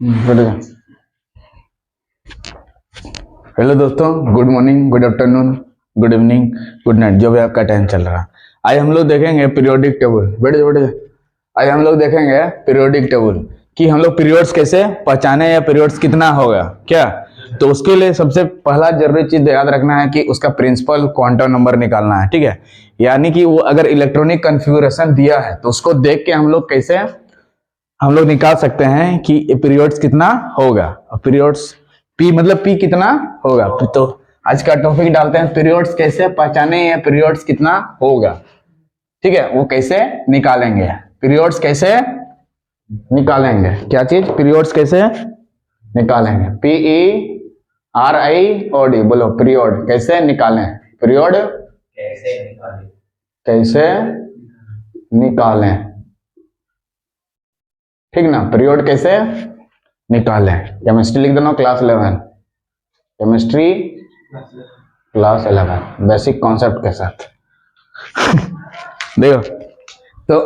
बढ़िया। हेलो दोस्तों, good morning, good afternoon, good evening, good night, जो भी आपका टाइम चल रहा है। आज हम लोग देखेंगे पीरियोडिक टेबल। बैठ जाओ, बैठ जाओ। आज हम लोग देखेंगे पीरियोडिक टेबल कि हम लोग पीरियड्स कैसे पहचाने या पीरियड्स कितना होगा क्या। तो उसके लिए सबसे पहला जरूरी चीज याद रखना है कि उसका प्रिंसिपल क्वांटम नंबर निकालना है, ठीक है। यानी कि वो अगर इलेक्ट्रॉनिक कॉन्फ़िगरेशन दिया है तो उसको देख के हम लोग कैसे हम लोग निकाल सकते हैं कि पीरियड्स कितना होगा। पीरियड्स पी मतलब पी कितना होगा। तो आज का टॉपिक डालते हैं पीरियड्स कैसे पहचाने या पीरियड्स कितना होगा, ठीक है। वो कैसे निकालेंगे, पीरियड्स कैसे निकालेंगे, क्या चीज, पीरियड्स कैसे निकालेंगे। PERIOD बोलो, पीरियड कैसे निकालें, पीरियड कैसे निकालें, ठीक ना। पीरियड कैसे निकालें। केमिस्ट्री लिख देना, class 11, chemistry class 11 basic concept के साथ। देखो, तो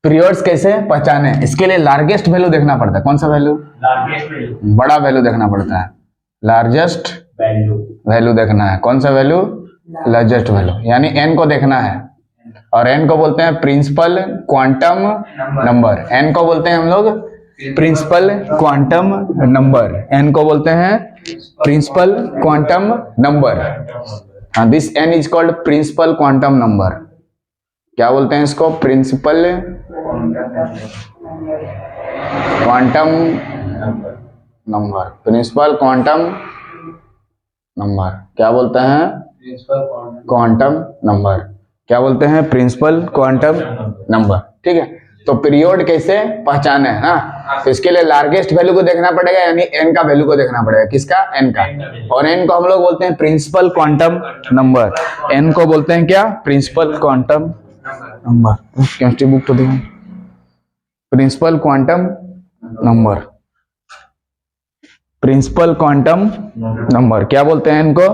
पीरियड्स कैसे पहचाने, इसके लिए लार्जेस्ट वैल्यू देखना पड़ता है। कौन सा वैल्यू, बड़ा वैल्यू देखना पड़ता है। लार्जेस्ट वैल्यू देखना है। कौन सा वैल्यू, लार्जेस्ट वैल्यू, यानी एन को देखना है। और एन को बोलते हैं प्रिंसिपल क्वांटम नंबर। एन को बोलते हैं हम लोग प्रिंसिपल क्वांटम नंबर। एन को बोलते हैं principal quantum number. This N is called principal quantum number. क्या बोलते हैं इसको, principal quantum number. Principal quantum number क्या बोलते हैं, क्वांटम नंबर क्या बोलते हैं, प्रिंसिपल क्वांटम नंबर, ठीक है। तो पीरियड कैसे पहचाने है ना, तो इसके लिए लार्जेस्ट वैल्यू को देखना पड़ेगा, यानी एन का वैल्यू को देखना पड़ेगा। किसका, एन का। और एन को हम लोग बोलते हैं प्रिंसिपल क्वांटम नंबर। एन को बोलते हैं क्या, principal quantum number. Chemistry book तो देखो, principal quantum number, principal quantum number क्या बोलते हैं इनको।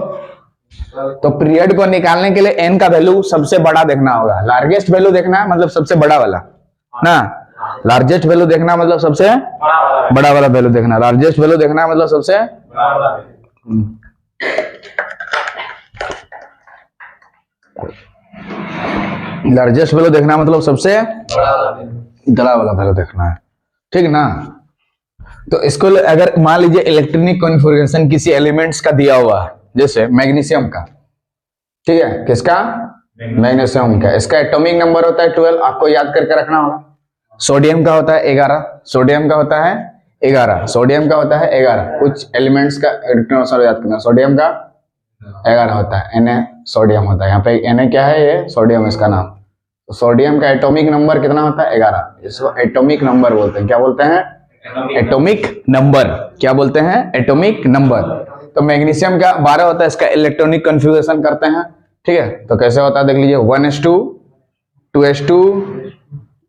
तो पीरियड को निकालने के लिए एन का वैल्यू सबसे बड़ा देखना होगा। लार्जेस्ट वैल्यू देखना है मतलब सबसे बड़ा वाला ना, लार्जेस्ट वैल्यू देखना मतलब सबसे बड़ा वाला वैल्यू देखना। लार्जेस्ट वैल्यू देखना मतलब सबसे लार्जेस्ट वैल्यू देखना मतलब सबसे बड़ा वाला वैल्यू देखना है, ठीक ना। तो इसको अगर मान लीजिए इलेक्ट्रॉनिक कॉन्फ़िगरेशन किसी एलिमेंट्स का दिया हुआ है, जैसे मैग्नीशियम का, ठीक है, किसका, मैग्नीशियम का। इसका एटॉमिक नंबर होता है 12, आपको याद करके रखना होगा। सोडियम का होता है 11, सोडियम का होता है 11, सोडियम का होता है 11। कुछ एलिमेंट्स का याद करना, सोडियम का 11 होता है। Na सोडियम होता है, यहाँ पे Na क्या है, ये सोडियम इसका नाम। तो सोडियम का एटॉमिक नंबर कितना होता है, 11। इसको एटॉमिक नंबर बोलते हैं। क्या बोलते हैं, एटॉमिक नंबर। क्या बोलते हैं, एटॉमिक नंबर। तो मैग्नीशियम का 12 होता है, इसका इलेक्ट्रॉनिक कॉन्फ़िगरेशन करते हैं, ठीक है। तो कैसे होता है देख लीजिए, 1s2 2s2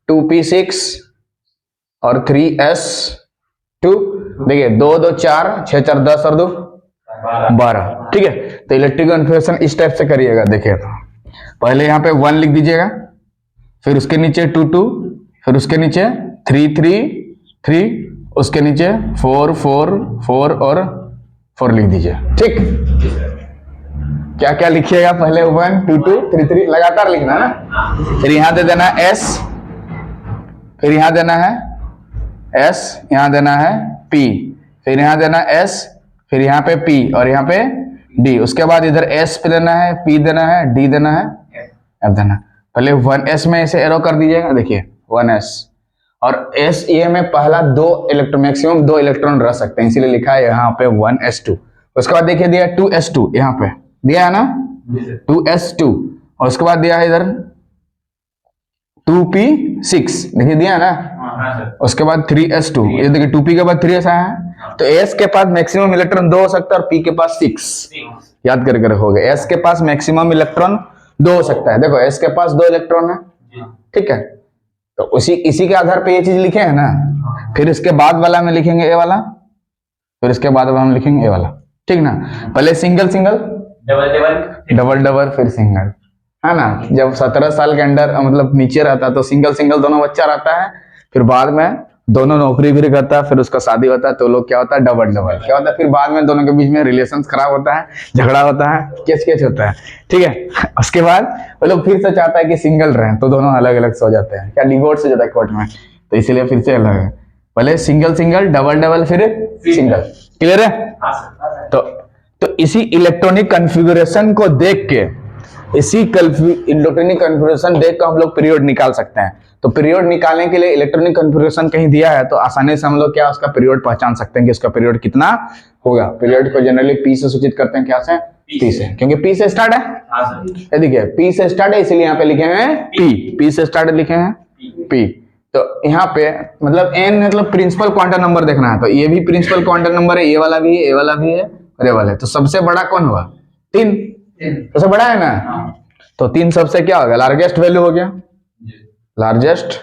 2p6 और 3s2। देखिए 2 2 4 6 4 10 और 2 12, ठीक है। तो इलेक्ट्रिक कॉन्फ़िगरेशन इस टाइप से करिएगा। देखिए तो पहले यहाँ पे 1 लिख दीजिएगा, फिर उसके नीचे 2 2, फिर उसके नीचे 3 3 3, उसके नीचे 4 4 4 और 4 लिख दीजिए, ठीक। क्या क्या लिखिएगा, पहले 1 2 2 3 3 लगातार लिखना है ना। फिर यहां दे देना S, फिर यहां देना है S, यहां देना है P, फिर यहां देना S, फिर यहाँ पे P और यहाँ पे D। उसके बाद इधर S पे देना है, P देना है, D देना है, F देना है। पहले 1s में ऐसे एरो कर दीजिएगा, देखिए 1s। और S ये में पहला 2 इलेक्ट्रॉन, मैक्सिमम 2 इलेक्ट्रॉन रह सकते हैं, इसीलिए लिखा है यहाँ पे 1s2। उसके बाद देखिए दिया 2s2, यहाँ पे दिया है ना 2s2। और उसके बाद दिया है इधर 2p6, देखिए दिया है ना। उसके बाद 3s2, ये देखिए 2p के बाद 3s आया है। तो s के पास मैक्सिमम इलेक्ट्रॉन 2 हो सकता है और p के पास 6। याद करके रखोगे, s के पास मैक्सिमम इलेक्ट्रॉन 2 हो सकता है। देखो s के पास 2 इलेक्ट्रॉन है, ठीक है। तो इसी के आधार पे ये चीज लिखे है ना। फिर इसके बाद वाला में लिखेंगे ए वाला, फिर इसके बाद वाला में लिखेंगे ए वाला, ठीक ना। पहले सिंगल सिंगल, डबल डबल, फिर सिंगल, है ना। जब 17 साल के अंडर मतलब नीचे रहता तो सिंगल सिंगल दोनों बच्चा रहता है, फिर बाद में दोनों नौकरी भी करता है, फिर उसका शादी होता है, तो लोग क्या होता है, डबल डबल क्या होता है, फिर बाद में दोनों के बीच में रिलेशन खराब होता है, झगड़ा होता है, केच केच होता है, ठीक है। उसके बाद वो लोग फिर से चाहता है कि सिंगल रहें, तो दोनों अलग अलग सो जाते हैं, क्या डिवोर्स हो जाता है कोर्ट में, तो इसीलिए फिर से अलग है, पहले सिंगल सिंगल, डबल डबल, फिर सिंगल। क्लियर है? तो इसी इलेक्ट्रॉनिक कॉन्फ़िगरेशन को देख के, इसी इलेक्ट्रॉनिक कॉन्फ़िगरेशन देख कर हम लोग पीरियड निकाल सकते हैं। तो पीरियड निकालने के लिए इलेक्ट्रॉनिक कॉन्फ़िगरेशन कहीं दिया है तो आसानी से हम लोग क्या उसका पीरियड पहचान सकते हैं कि इसका पीरियड कितना होगा। पीरियड को जनरली पी से सूचित करते हैं, क्या से? पी से, क्योंकि पी से स्टार्ट है। ये देखिए पी से स्टार्ट है, इसलिए यहाँ पे लिखे हैं पी से स्टार्ट लिखे हैं पी। तो यहाँ पे मतलब एन मतलब प्रिंसिपल क्वांटम नंबर देखना है, तो ये भी प्रिंसिपल क्वांटम नंबर है, ये वाला भी है, ये वाला भी है और ये वाला है। तो सबसे बड़ा कौन हुआ? 3 सबसे बड़ा है ना। तो 3 सबसे क्या हो गया? लार्जेस्ट वैल्यू हो गया, लार्जेस्ट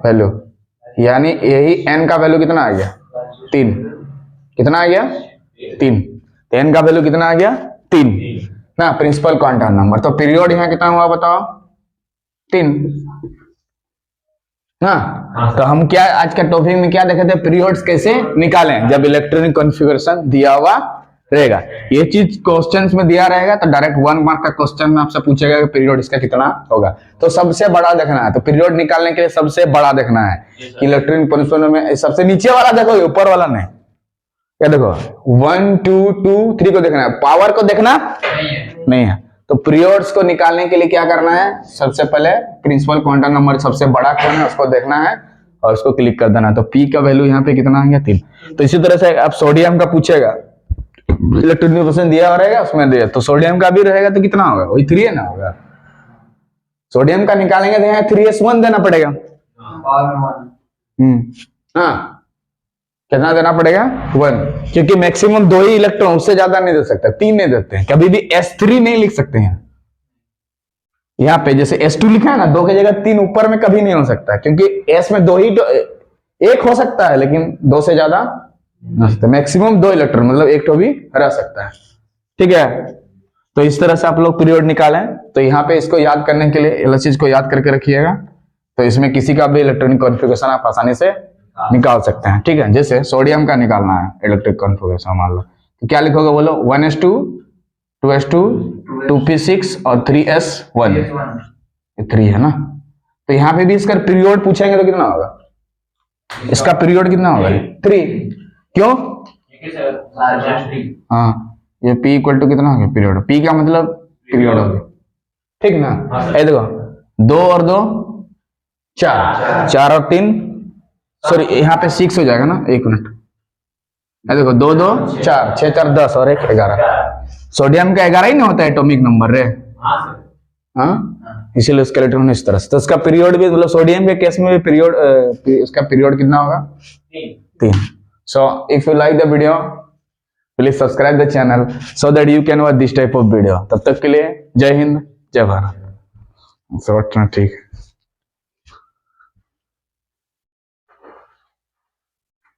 वैल्यू, यानी यही एन का वैल्यू कितना आ गया? 3। कितना आ गया? 3। तो एन का वैल्यू कितना आ गया? 3 ना, प्रिंसिपल क्वांटम नंबर। तो पीरियड यहाँ कितना हुआ बताओ? 3 ना। तो हम क्या आज के टॉपिक में क्या देखे थे? पीरियड्स कैसे निकालें जब इलेक्ट्रॉनिक कॉन्फ़िगरेशन दिया हुआ रहेगा। ये चीज क्वेश्चंस में दिया रहेगा तो डायरेक्ट 1 मार्क का क्वेश्चन में आपसे पूछेगा कि पीरियड इसका कितना होगा। तो सबसे बड़ा देखना है, तो पीरियड निकालने के लिए सबसे बड़ा देखना है कि इलेक्ट्रॉनिक कॉन्फ़िगरेशन में सबसे नीचे वाला देखो, ऊपर वाला नहीं। क्या देखो 1 2 2 3 को देखना है, पावर को देखना नहीं है। तो पीरियड्स को निकालने के लिए क्या करना है? सबसे पहले प्रिंसिपल क्वांटम नंबर सबसे बड़ा कौन है उसको देखना है और उसको क्लिक कर देना। तो पी का वैल्यू यहाँ पे कितना आ गया? 3। तो इसी तरह से आप सोडियम का पूछेगा, इलेक्ट्रॉनिक कॉन्फ़िगरेशन दिया रहेगा उसमें दिया, तो सोडियम का भी रहेगा तो कितना होगा? वही 3 है ना होगा। सोडियम का निकालेंगे तो यहाँ 3s1 देना पड़ेगा। हाँ, कितना देना पड़ेगा? 1, क्योंकि मैक्सिमम 2 ही इलेक्ट्रॉन, उससे ज्यादा नहीं दे सकते, 3 नहीं देते हैं, कभी भी s3 नहीं लिख सकते हैं। यहाँ पे जैसे s2 लिखा है ना, 2 की जगह 3 ऊपर में कभी नहीं हो सकता, क्योंकि s में 2 ही तो 1 हो सकता है, लेकिन 2 से ज्यादा नहीं सकता। मैक्सिमम 2 इलेक्ट्रॉन मतलब 1 तो भी रह सकता है, ठीक है। तो इस तरह से आप लोग पीरियड निकालें। तो यहाँ पे इसको याद करने के लिए इस चीज को याद करके रखिएगा। तो इसमें किसी का भी इलेक्ट्रॉनिक कॉन्फ़िगरेशन आप आसानी से निकाल सकते हैं, ठीक है। जैसे सोडियम का निकालना है इलेक्ट्रिक कॉन्फ़िगरेशन, मान लो तो क्या लिखोगे बोलो? 1s2 2s2 2p6 और 3s1, 3 है ना। तो यहाँ पे भी इसका पीरियड पूछेंगे तो कितना होगा? इसका पीरियड कितना होगा? 3। क्यों? हाँ, ये p इक्वल टू कितना हो गया? पीरियड। p का मतलब पीरियड हो गया, ठीक ना। ये देखो 2 और 2 4, 4 और 3 सॉरी यहाँ पे 6 हो जाएगा ना, 1 मिनट। देखो 2 2 4 6 4 10 और 1 11। सोडियम का 11 ही नहीं होता है एटॉमिक नंबर रे। हाँ, इसीलिए उसका इलेक्ट्रॉन इस तरह से। तो इसका पीरियड भी मतलब सोडियम के केस में भी पीरियड, इसका पीरियड कितना होगा? 3। So if you like the video please subscribe the channel so that you can watch this type of video. तब तक के लिए जय हिंद, जय भारत। ठीक है।